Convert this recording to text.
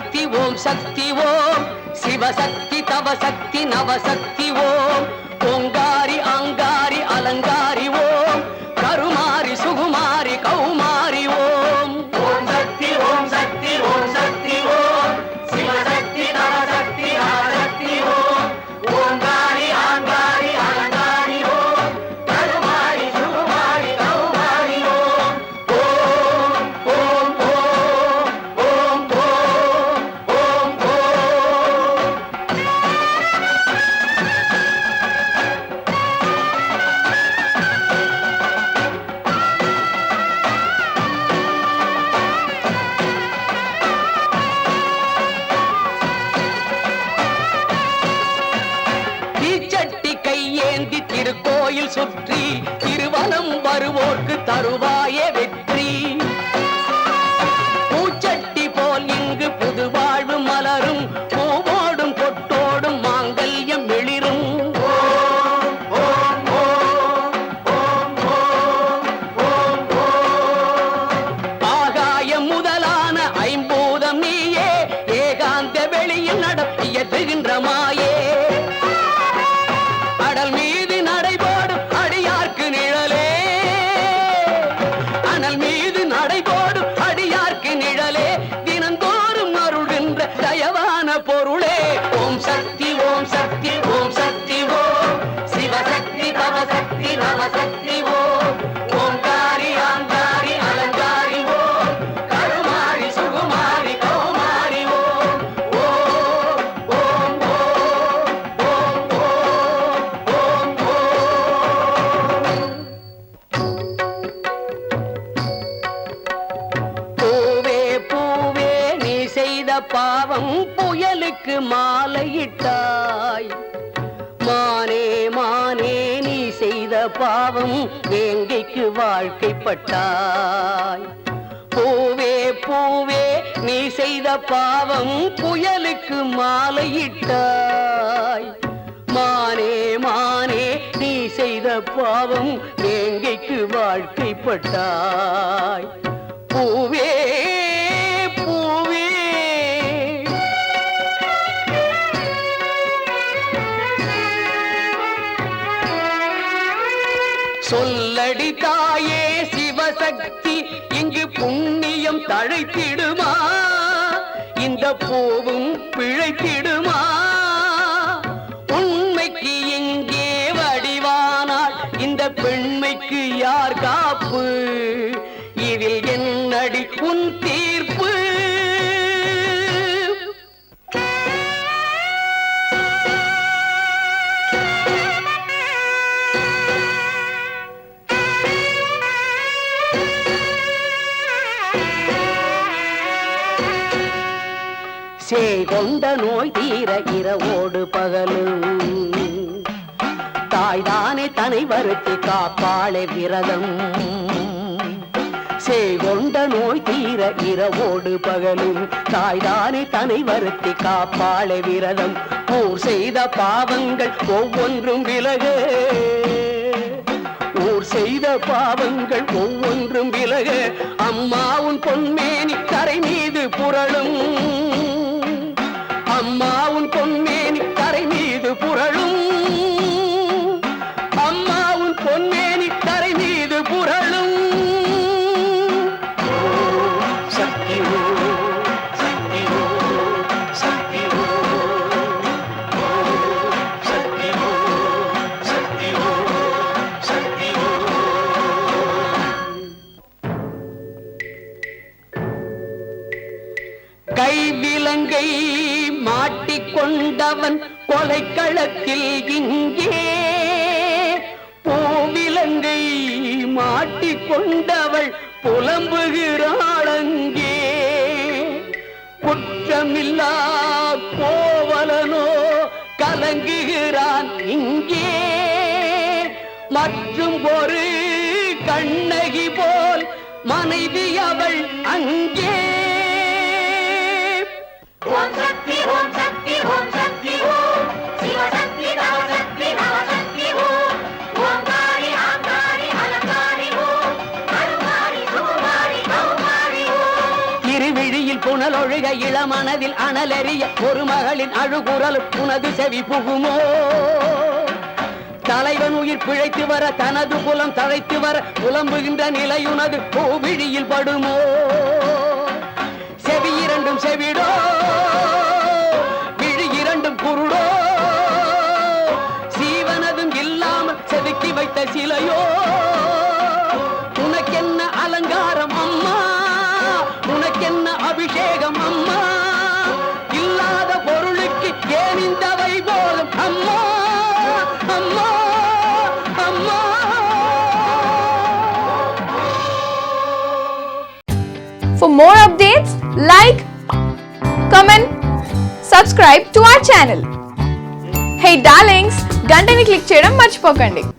சக்தி ஓம் சக்தி ஓம் சிவசக்தி தவசக்தி நவசக்தி ஓம் ஓங்காரி ஆங்காரி அலங்காரி ஓம் கருமாரி சுகுமாரி கௌமாரி ஓம் ஓம் சக்தி ஓம் சக்தி ஓம் சக்தி ஓம் சிவசக்தி நவசக்தி நவசக்தி ஓம் ஓங்காரி ஆங்காரி அலங்காரி ஓம் கருமாரி சுகுமாரி கௌமாரி ஓம் ஓம் ஓம் ஓம் ஓம் ஓம் ஓம் ஓம். தீச்சட்டி கையேந்தி திருக்கோயில் சுற்றி திருவலம் வருவோர்க்கு தருவாயே வெற்றி பூச்சட்டி போல் இங்கு புது வாழ்வு மலரும் பூவோடும் கொட்டோடும் மாங்கல்யம் வெளிரும் ஆகாயம் முதலான ஐம்பூதம் நீயே ஏகாந்த வெளியில் நடத்தியதுகின்ற மாயே அடல் மீது நடைபோடும் அடியார்க்கு நிழலே அனல் மீது நடைபோடும் அடியார்க்கு நிழலே தினந்தோறும் அருள்கின்ற தயவான பொருளே ஓம் சக்தி ஓம் சக்தி ஓம் சக்தி ஓம் சிவசக்தி தவசக்தி நவசக்தி ஓம் ஓங்காரி ஆங்காரி அலங்காரி ஓம் கருமாரி சுகுமாரி கௌமாரி ஓம் ஓம் ஓம் ஓம் ஓம் ஓம் பூவே பூவே நீ செய்த பாவம் புயலுக்கு மாலையிட்டாய் மானே மானே நீ செய்த பாவம் வேங்கைக்கு வாழ்க்கைப்பட்டாய் பூவே பூவே நீ செய்த பாவம் புயலுக்கு மாலையிட்டாய் மானே மானே நீ செய்த பாவம் வேங்கைக்கு வாழ்க்கைப்பட்டாய் பூவே பூவே சொல்லடி தாயே சிவசக்தி இங்கு புண்ணியம் தழைத்திடுமா இந்த பூவும் பிழைத்திடுமா உண்மைக்கு எங்கே வடிவானால் இந்த பெண்மைக்கு யார் காப்பு இதில் என்னடி உன் தீர்ப்பு செய்கொண்ட நோய் தீர இரவோடு பகலும் தாய்தானே தனை வருத்தி காப்பாளே விரதம் செய்கொண்ட நோய் தீர இரவோடு பகலும் தாய்தானே தனை வருத்தி காப்பாளே விரதம் ஊர் செய்த பாவங்கள் ஒவ்வொன்றும் விலக ஊர் செய்த பாவங்கள் ஒவ்வொன்றும் விலக அம்மா உன் பொன்மேனி கரை மீது புரளும் அம்மா உன் பொன்மேனி கரை மீது புரளும் அம்மா உன் பொன்மேனி கரை மீது புரளும் சக்தி சக்தி சக்தி சக்தி சக்தி சக்தி கைவிலங்கை மாட்டிக்கொண்டவன் கொலைக்களத்தில் இங்கே பூவிலங்கை மாட்டிக்கொண்டவள் புலம்புகிறாள் அங்கே குற்றமில்லா கோவலனோ கலங்குகிறான் இங்கே மற்றும் ஒரு கண்ணகி போல் மனைவி அவள் அங்கே ஓம் சக்தி ஓம் சக்தி ஓம் சக்தி ஓம் சிவசக்தி நவசக்தி நவசக்தி ஓம் ஓங்காரி ஆங்காரி அலங்காரி ஓம் கருமாரி சுகுமாரி கௌமாரி ஓம் திருவிழியில் புனலொழுக இளமனதில் அனலெறிய ஒரு மகளின் அழுகுரல் உனது செவி புகுமோ? தலைவன் உயிர் பிழைத்து வர தனது புலம் தழைத்து வர புலம்புகின்ற நிலையுனது பூவிழியில் படுமோ? செவி இரண்டும் செவிடோ, விழி இரண்டும் குருடோ, சீவனதும் இல்லாமல் செதுக்கி வைத்த சிலையோ? உனக்கென்ன அலங்காரம் அம்மா, உனக்கென்ன அபிஷேகம் அம்மா, இல்லாத பொருளுக்கு ஏன் இந்த வைபோகம் அம்மா, அம்மா, அம்மா. For more updates, like, comment, subscribe to our channel. Hey darlings, గంటని click చేయడం మర్చిపోకండి.